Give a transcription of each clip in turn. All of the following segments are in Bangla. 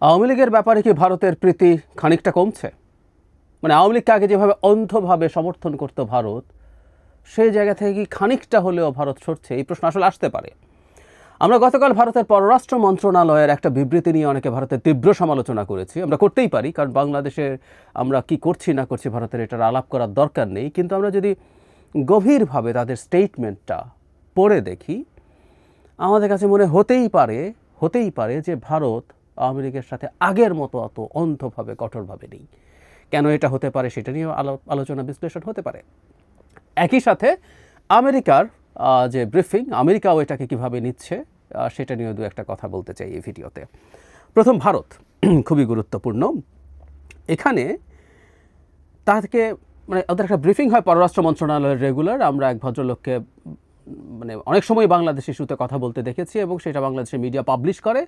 আওয়ামী লীগের ব্যাপারে কি ভারতের প্রীতি খানিকটা কমছে? মানে আওয়ামী লীগকে আগে যেভাবে অন্ধভাবে সমর্থন করত ভারত, সেই জায়গা থেকে কি খানিকটা হলেও ভারত সরছে? এই প্রশ্ন আসলে আসতে পারে। আমরা গতকাল ভারতের পররাষ্ট্র মন্ত্রণালয়ের একটা বিবৃতি নিয়ে অনেকে ভারতের তীব্র সমালোচনা করেছি। আমরা করতেই পারি, কারণ বাংলাদেশে আমরা কি করছি না করছি ভারতের এটার আলাপ করার দরকার নেই। কিন্তু আমরা যদি গভীরভাবে তাদের স্টেটমেন্টটা পড়ে দেখি, আমাদের কাছে মনে হতেই পারে যে ভারত আওয়ামী লীগের সাথে আগের মতো অত অন্ধভাবে কঠোরভাবে নেই। কেন এটা হতে পারে সেটা নিয়েও আলোচনা বিশ্লেষণ হতে পারে। একই সাথে আমেরিকার যে ব্রিফিং, আমেরিকাও এটাকে কীভাবে নিচ্ছে সেটা নিয়েও দু একটা কথা বলতে চাই এই ভিডিওতে। প্রথম ভারত খুবই গুরুত্বপূর্ণ। এখানে তাদেরকে মানে ওদের একটা ব্রিফিং হয় পররাষ্ট্র মন্ত্রণালয়ের রেগুলার। আমরা এক ভদ্রলোককে মানে অনেক সময় বাংলাদেশ ইস্যুতে কথা বলতে দেখেছি এবং সেটা বাংলাদেশের মিডিয়া পাবলিশ করে,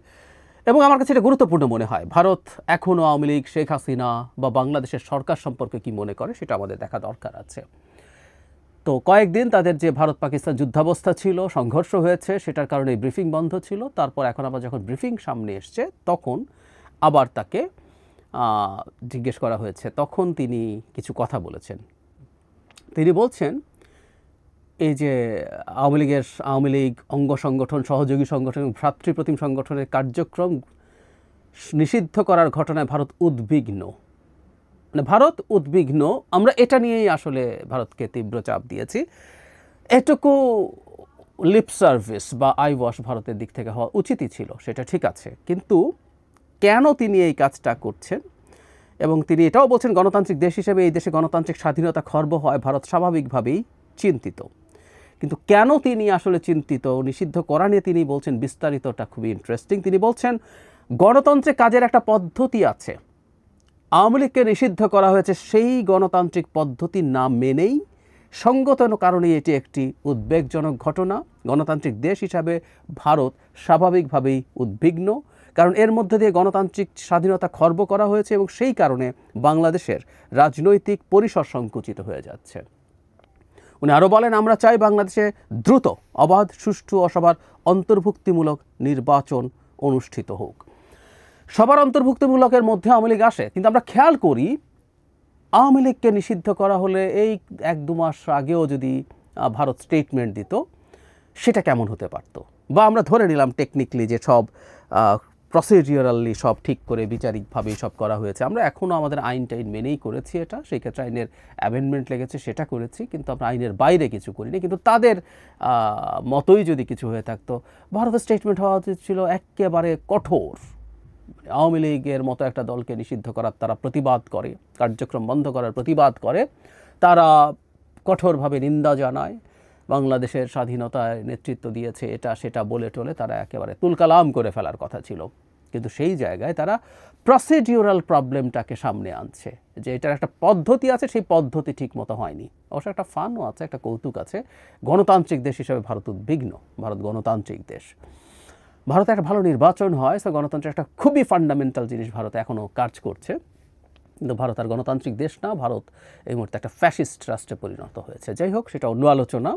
এবং আমার কাছে এটা গুরুত্বপূর্ণ মনে হয়। ভারত এখনও আওয়ামী লীগ, শেখ হাসিনা বা বাংলাদেশের সরকার সম্পর্কে কি মনে করে সেটা আমাদের দেখা দরকার আছে। তো কয়েকদিন তাদের যে ভারত পাকিস্তান যুদ্ধাবস্থা ছিল, সংঘর্ষ হয়েছে, সেটার কারণে ব্রিফিং বন্ধ ছিল। তারপর এখন আবার যখন ব্রিফিং সামনে এসছে তখন আবার তাকে জিজ্ঞেস করা হয়েছে, তখন তিনি কিছু কথা বলেছেন। তিনি বলছেন এই যে আওয়ামী লীগ অঙ্গ সংগঠন, সহযোগী সংগঠন এবং ভ্রাতৃপ্রতিম সংগঠনের কার্যক্রম নিষিদ্ধ করার ঘটনায় ভারত উদ্বিগ্ন। মানে ভারত উদ্বিগ্ন, আমরা এটা নিয়েই আসলে ভারতকে তীব্র চাপ দিয়েছি। এটুকু লিপ সার্ভিস বা আই ওয়াশ ভারতের দিক থেকে হওয়া উচিতই ছিল, সেটা ঠিক আছে। কিন্তু কেন তিনি এই কাজটা করছেন? এবং তিনি এটাও বলছেন গণতান্ত্রিক দেশ হিসেবে এই দেশে গণতান্ত্রিক স্বাধীনতা খর্ব হয় ভারত স্বাভাবিকভাবেই চিন্তিত। কিন্তু কেন তিনি আসলে চিন্তিত, নিষিদ্ধ করা নিয়ে তিনি বলছেন বিস্তারিতটা খুবই ইন্টারেস্টিং। তিনি বলছেন গণতন্ত্রে কাজের একটা পদ্ধতি আছে, আওয়ামী লীগকে নিষিদ্ধ করা হয়েছে সেই গণতান্ত্রিক পদ্ধতি না মেনেই। সঙ্গত কারণে এটি একটি উদ্বেগজনক ঘটনা। গণতান্ত্রিক দেশ হিসাবে ভারত স্বাভাবিকভাবেই উদ্বিগ্ন, কারণ এর মধ্যে দিয়ে গণতান্ত্রিক স্বাধীনতা খর্ব করা হয়েছে এবং সেই কারণে বাংলাদেশের রাজনৈতিক পরিসর সংকুচিত হয়ে যাচ্ছে। উনি আরও বলেন, আমরা চাই বাংলাদেশে দ্রুত, অবাধ, সুষ্ঠু ও সবার অন্তর্ভুক্তিমূলক নির্বাচন অনুষ্ঠিত হোক। সবার অন্তর্ভুক্তিমূলকের মধ্যে আওয়ামী লীগ আসে, কিন্তু আমরা খেয়াল করি আওয়ামী লীগকে নিষিদ্ধ করা হলে এই 1-2 মাস আগেও যদি ভারত স্টেটমেন্ট দিত, সেটা কেমন হতে পারত? বা আমরা ধরে নিলাম টেকনিক্যালি যে সব প্রসিডিউরালি সব ঠিক করে বিচারিকভাবেই সব করা হয়েছে, আমরা এখনও আমাদের আইন মেনেই করেছি এটা, সেই ক্ষেত্রে আইনের অ্যামেন্ডমেন্ট লেগেছে সেটা করেছি, কিন্তু আমরা আইনের বাইরে কিছু করিনি। কিন্তু তাদের মতোই যদি কিছু হয়ে থাকতো, ভারতের স্টেটমেন্ট হওয়া উচিত ছিল একেবারে কঠোর। আওয়ামী লীগের মতো একটা দলকে নিষিদ্ধ করার তারা প্রতিবাদ করে, কার্যক্রম বন্ধ করার প্রতিবাদ করে, তারা কঠোরভাবে নিন্দা জানায়, বাংলাদেশের স্বাধীনতায় নেতৃত্ব দিয়েছে এটা সেটা বলে টলে তারা একেবারে তুলকালাম করে ফেলার কথা ছিল। কিন্তু সেই জায়গায় তারা প্রসিডিউরাল প্রবলেমটাকে সামনে আনছে, যে এটার একটা পদ্ধতি আছে, সেই পদ্ধতি ঠিক মতো হয়নি। অবশ্য একটা ফানও আছে, একটা কৌতুক আছে। গণতান্ত্রিক দেশ হিসেবে ভারত উদ্বিগ্ন, ভারত গণতান্ত্রিক দেশ। ভারতে একটা ভালো নির্বাচন হয়, সো গণতন্ত্রের একটা খুবই ফান্ডামেন্টাল জিনিস ভারতে এখনও কাজ করছে। কিন্তু ভারত আর গণতান্ত্রিক দেশ না, ভারত এই মুহূর্তে একটা ফ্যাসিস্ট রাষ্ট্রে পরিণত হয়েছে। যাই হোক, সেটা অন্য আলোচনা।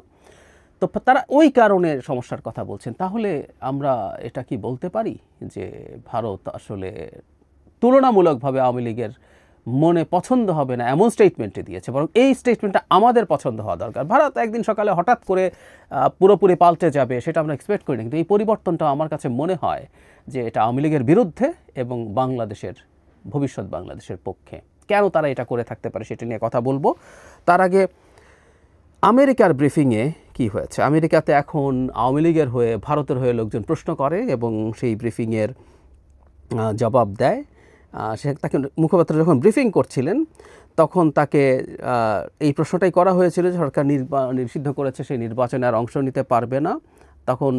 তো তারা ওই কারণে সমস্যার কথা বলছেন। তাহলে আমরা এটা কি বলতে পারি যে ভারত আসলে তুলনামূলকভাবে আওয়ামী লীগের মনে পছন্দ হবে না এমন স্টেটমেন্টে দিয়েছে, বরং এই স্টেটমেন্টটা আমাদের পছন্দ হওয়া দরকার। ভারত একদিন সকালে হঠাৎ করে পুরোপুরি পাল্টে যাবে সেটা আমরা এক্সপেক্ট করি না, কিন্তু এই পরিবর্তনটা আমার কাছে মনে হয় যে এটা আওয়ামী লীগের বিরুদ্ধে এবং বাংলাদেশের ভবিষ্যৎ বাংলাদেশের পক্ষে। কেন তারা এটা করে থাকতে পারে সেটা নিয়ে কথা বলবো। তার আগে আমেরিকার ব্রিফিংয়ে কি হয়েছে? আমেরিকাতে এখন আওয়ামী লীগের হয়ে, ভারতের হয়ে লোকজন প্রশ্ন করে এবং সেই ব্রিফিংয়ের জবাব দেয়। তাকে মুখপাত্র যখন ব্রিফিং করছিলেন তখন তাকে এই প্রশ্নটাই করা হয়েছিল যে সরকার নিষিদ্ধ করেছে, সেই নির্বাচনে আর অংশ নিতে পারবে না। তখন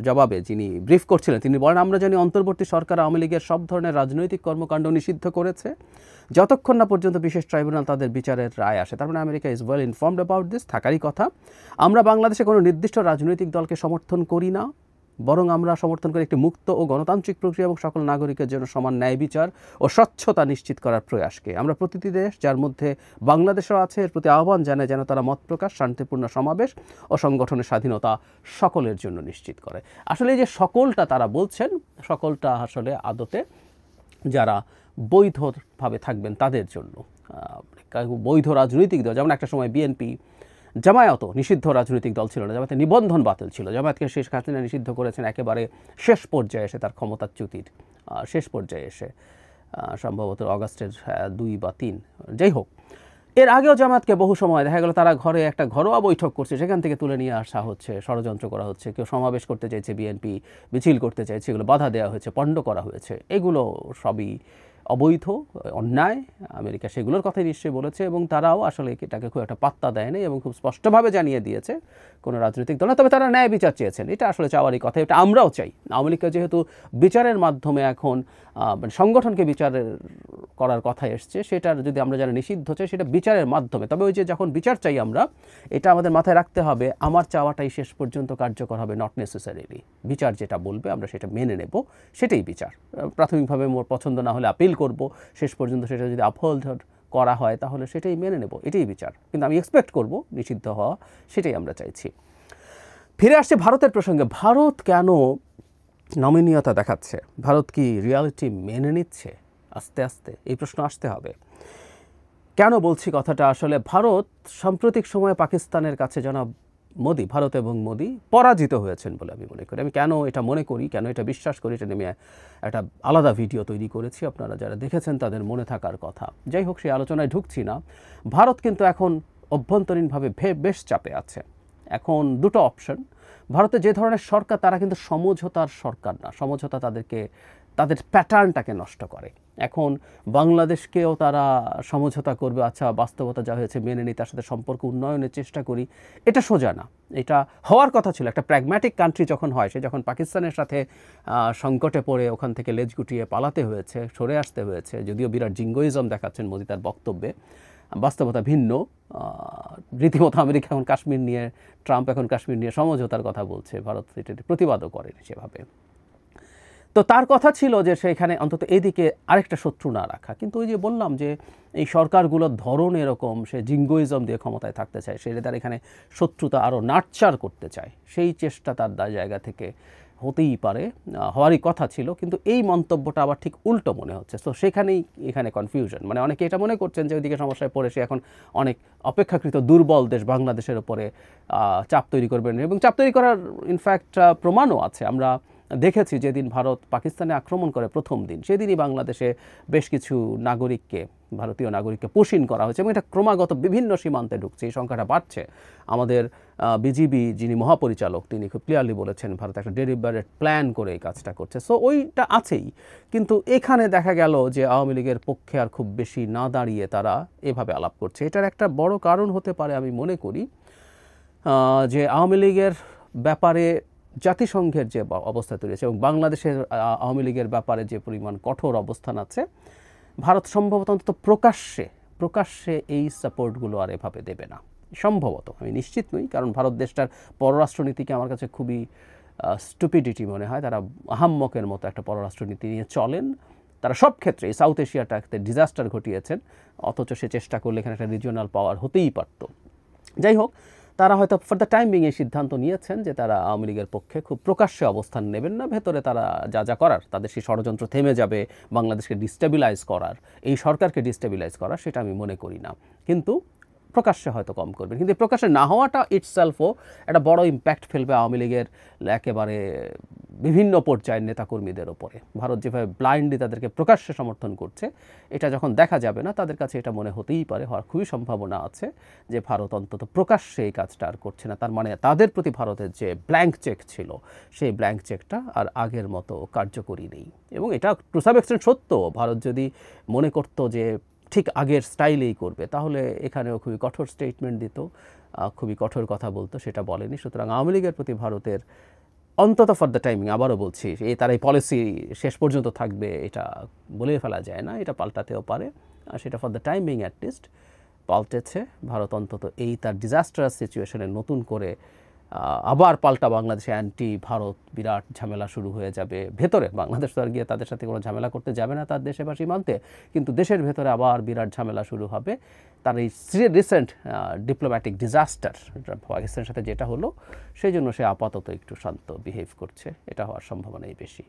জবাবে যিনি ব্রিফ করছিলেন তিনি বলেন, আমরা জানি অন্তর্বর্তী সরকার আওয়ামী লীগের সব ধরনের রাজনৈতিক কর্মকাণ্ড নিষিদ্ধ করেছে যতক্ষণ না পর্যন্ত বিশেষ ট্রাইব্যুনাল তাদের বিচারের রায় আসে। তার মানে America is well informed about this, থাকারই কথা। আমরা বাংলাদেশে কোনো নির্দিষ্ট রাজনৈতিক দলকে সমর্থন করি না, বরং আমরা সমর্থন করি একটি মুক্ত ও গণতান্ত্রিক প্রক্রিয়া এবং সকল নাগরিকের জন্য সমান ন্যায় বিচার ও স্বচ্ছতা নিশ্চিত করার প্রয়াসকে। আমরা প্রতিটি দেশ, যার মধ্যে বাংলাদেশও আছে, এর প্রতি আহ্বান জানায় যেন তারা মত প্রকাশ, শান্তিপূর্ণ সমাবেশ ও সংগঠনের স্বাধীনতা সকলের জন্য নিশ্চিত করে। আসলে এই যে সকলটা তারা বলছেন, সকলটা আসলে আদতে যারা বৈধভাবে থাকবেন তাদের জন্য। বৈধ রাজনৈতিক দল, যেমন একটা সময় বিএনপি, জামায়াতও নিষিদ্ধ রাজনৈতিক দল ছিল না, জামায়াতের নিবন্ধন বাতিল ছিল। জামায়াতকে শেখ হাসিনা নিষিদ্ধ করেছেন একেবারে শেষ পর্যায়ে এসে, তার ক্ষমতাচ্যুতির শেষ পর্যায়ে এসে, সম্ভবত অগাস্টের 2 বা 3, যাই হোক। এর আগেও জামায়াতকে বহু সময় দেখা গেল তারা ঘরে একটা ঘরোয়া বৈঠক করছে, সেখান থেকে তুলে নিয়ে আসা হচ্ছে, ষড়যন্ত্র করা হচ্ছে। কেউ সমাবেশ করতে চাইছে, বিএনপি মিছিল করতে চাইছে, এগুলো বাধা দেওয়া হয়েছে, পণ্ড করা হয়েছে। এগুলো সবই অবৈধ, অন্যায়। আমেরিকা সেগুলোর কথাই নিশ্চয়ই বলেছে এবং তারাও আসলে এটাকে খুব একটা পাত্তা দেয়নি এবং খুব স্পষ্টভাবে জানিয়ে দিয়েছে কোনো রাজনৈতিক দল না, তবে তারা ন্যায় বিচার চেয়েছেন। এটা আসলে চাওয়ারই কথা, এটা আমরাও চাই। আওয়ামী লীগকে যেহেতু বিচারের মাধ্যমে এখন সংগঠনকে বিচারের করার কথা এসছে, সেটার যদি আমরা যারা নিষিদ্ধ চাই সেটা বিচারের মাধ্যমে। তবে ওই যে যখন বিচার চাই আমরা, এটা আমাদের মাথায় রাখতে হবে, আমার চাওয়াটাই শেষ পর্যন্ত কার্যকর হবে, নট নেসেসারিলি। বিচার যেটা বলবে আমরা সেটা মেনে নেব, সেটাই বিচার। প্রাথমিকভাবে মোর পছন্দ না হলে আপিল করব, শেষ পর্যন্ত সেটা যদি আপহোল্ড করা হয় তাহলে সেটাই মেনে নেব, এটাই বিচার। কিন্তু আমি এক্সপেক্ট করব নিষিদ্ধ হওয়া, সেটাই আমরা চাইছি। ফিরে আসছে ভারতের প্রসঙ্গে। ভারত কেন নমনীয়তা দেখাচ্ছে? ভারত কি রিয়ালিটি মেনে নিচ্ছে আস্তে আস্তে? এই প্রশ্ন আসতে হবে। কেন বলছি কথাটা? আসলে ভারত সাম্প্রতিক সময়ে পাকিস্তানের কাছে জনাব মোদি, ভারত এবং মোদি পরাজিত হয়েছেন বলে আমি মনে করি। আমি কেন এটা মনে করি, কেন এটা বিশ্বাস করি, এটা নিয়ে একটা আলাদা ভিডিও তৈরি করেছি, আপনারা যারা দেখেছেন তাদের মনে থাকার কথা। যাই হোক, সেই আলোচনায় ঢুকছি না। ভারত কিন্তু এখন অভ্যন্তরীণভাবে বেশ চাপে আছে। এখন দুটো অপশন। ভারতে যে ধরনের সরকার, তারা কিন্তু সমঝোতার সরকার না। সমঝোতা তাদের প্যাটার্নটাকে নষ্ট করে। এখন বাংলাদেশকেও তারা সমঝোতা করবে, আচ্ছা বাস্তবতা যা হয়েছে মেনে নিই, তার সাথে সম্পর্ক উন্নয়নের চেষ্টা করি, এটা সোজা না। এটা হওয়ার কথা ছিল একটা প্র্যাগম্যাটিক কান্ট্রি যখন হয়, সে যখন পাকিস্তানের সাথে সংকটে পড়ে ওখান থেকে লেজ গুটিয়ে পালাতে হয়েছে, সরে আসতে হয়েছে, যদিও বিরাট জিঙ্গোইজম দেখাচ্ছেন মোদি তার বক্তব্যে, বাস্তবতা ভিন্ন। রীতিমতো আমেরিকা এখন কাশ্মীর নিয়ে, ট্রাম্প এখন কাশ্মীর নিয়ে সমঝোতার কথা বলছে, ভারত এটা প্রতিবাদও করেনি সেভাবে। তো তার কথা ছিল যে সেখানে অন্তত এদিকে আরেকটা শত্রু না রাখা। কিন্তু ওই যে বললাম যে এই সরকারগুলোর ধরন এরকম, সে জিঙ্গোইজম দিয়ে ক্ষমতায় থাকতে চায়, সে তার এখানে শত্রুতা আরও নাটচার করতে চায়, সেই চেষ্টা তার জায়গা থেকে হতেই পারে, হওয়ারই কথা ছিল। কিন্তু এই মন্তব্যটা আবার ঠিক উল্টো মনে হচ্ছে। তো সেখানেই এখানে কনফিউশন। মানে অনেকে এটা মনে করছেন যে ওইদিকে সমস্যায় পড়ে সে এখন অনেক অপেক্ষাকৃত দুর্বল দেশ বাংলাদেশের ওপরে চাপ তৈরি করবেন, এবং চাপ তৈরি করার ইনফ্যাক্ট প্রমাণও আছে। আমরা দেখেছি যেদিন ভারত পাকিস্তানে আক্রমণ করে প্রথম দিন, সেদিনই বাংলাদেশে বেশ কিছু নাগরিককে, ভারতীয় নাগরিককে পুশিন করা হয়েছে এবং এটা ক্রমাগত বিভিন্ন সীমান্তে ঢুকছে, এই সংখ্যাটা বাড়ছে। আমাদের বিজিবি যিনি মহাপরিচালক, তিনি খুব ক্লিয়ারলি বলেছেন ভারত একটা ডেলিবারেট প্ল্যান করে এই কাজটা করছে। সো ওইটা আছেই। কিন্তু এখানে দেখা গেল যে আওয়ামী লীগের পক্ষে আর খুব বেশি না দাঁড়িয়ে তারা এভাবে আলাপ করছে। এটার একটা বড় কারণ হতে পারে আমি মনে করি যে আওয়ামী লীগের ব্যাপারে জাতিসংঘের যে অবস্থা তৈরি হয়েছে এবং বাংলাদেশের আওয়ামী লীগের ব্যাপারে যে পরিমাণ কঠোর অবস্থান আছে, ভারত সম্ভবত অন্তত প্রকাশ্যে এই সাপোর্টগুলো আর এভাবে দেবে না। সম্ভবত, আমি নিশ্চিত নই, কারণ ভারত দেশটার পররাষ্ট্রনীতিকে আমার কাছে খুবই স্টুপিডিটি মনে হয়। তারা আহাম্মকের মতো একটা পররাষ্ট্রনীতি নিয়ে চলেন। তারা সব ক্ষেত্রে সাউথ এশিয়াটাতে ডিজাস্টার ঘটিয়েছেন, অথচ সে চেষ্টা করলে এখানে একটা রিজিওনাল পাওয়ার হতেই পারত। যাই হোক, তারা হয়তো ফর দ্য টাইম বিং এই সিদ্ধান্ত নিয়েছেন যে তারা আওয়ামী লীগের পক্ষে খুব প্রকাশ্যে অবস্থান নেবেন না। ভেতরে তারা যা যা করার, তাদের সেই ষড়যন্ত্র থেমে যাবে, বাংলাদেশকে ডিস্টেবিলাইজ করার, এই সরকারকে ডিস্টেবিলাইজ করার, সেটা আমি মনে করি না। কিন্তু প্রকাশ্যে হয়তো কম করবেন। কিন্তু প্রকাশ্যে না হওয়াটা ইটসেলফও একটা বড় ইম্প্যাক্ট ফেলবে আওয়ামী লীগের একেবারে বিভিন্ন পর্যায়ের নেতাকর্মীদের ওপরে। ভারত যেভাবে ব্লাইন্ডলি তাদেরকে প্রকাশ্যে সমর্থন করছে, এটা যখন দেখা যাবে না, তাদের কাছে এটা মনে হতেই পারে, হওয়ার খুবই সম্ভাবনা আছে যে ভারত অন্তত প্রকাশ্যে এই কাজটা আর করছে না। তার মানে তাদের প্রতি ভারতের যে ব্ল্যাঙ্ক চেক ছিল, সেই ব্ল্যাঙ্ক চেকটা আর আগের মতো কার্যকরী নেই। এবং এটা টু সাম এক্সটেন্ট সত্য। ভারত যদি মনে করতো যে ঠিক আগের স্টাইলেই করবে, তাহলে এখানেও খুবই কঠোর স্টেটমেন্ট দিত, খুবই কঠোর কথা বলতো, সেটা বলেনি। সুতরাং আওয়ামী লীগের প্রতি ভারতের অন্তত ফর দ্য টাইমিং, আবারও বলছি, তার এই পলিসি শেষ পর্যন্ত থাকবে এটা বলে ফেলা যায় না, এটা পাল্টাতেও পারে। সেটা ফর দ্য টাইমিং অ্যাটলিস্ট পাল্টেছে। ভারত অন্তত এই তার ডিজাস্টারাস সিচুয়েশনে নতুন করে আবার পাল্টা বাংলাদেশে অ্যান্টি ভারত বিরাট ঝামেলা শুরু হয়ে যাবে ভেতরে। বাংলাদেশ তো আর গিয়ে তাদের সাথে কোনো ঝামেলা করতে যাবে না তার দেশে বা সীমান্তে, কিন্তু দেশের ভেতরে আবার বিরাট ঝামেলা শুরু হবে। তার এই রিসেন্ট ডিপ্লোম্যাটিক ডিজাস্টার পাকিস্তানের সাথে যেটা হলো, সেই জন্য সে আপাতত একটু শান্ত বিহেভ করছে, এটা হওয়ার সম্ভাবনাই বেশি।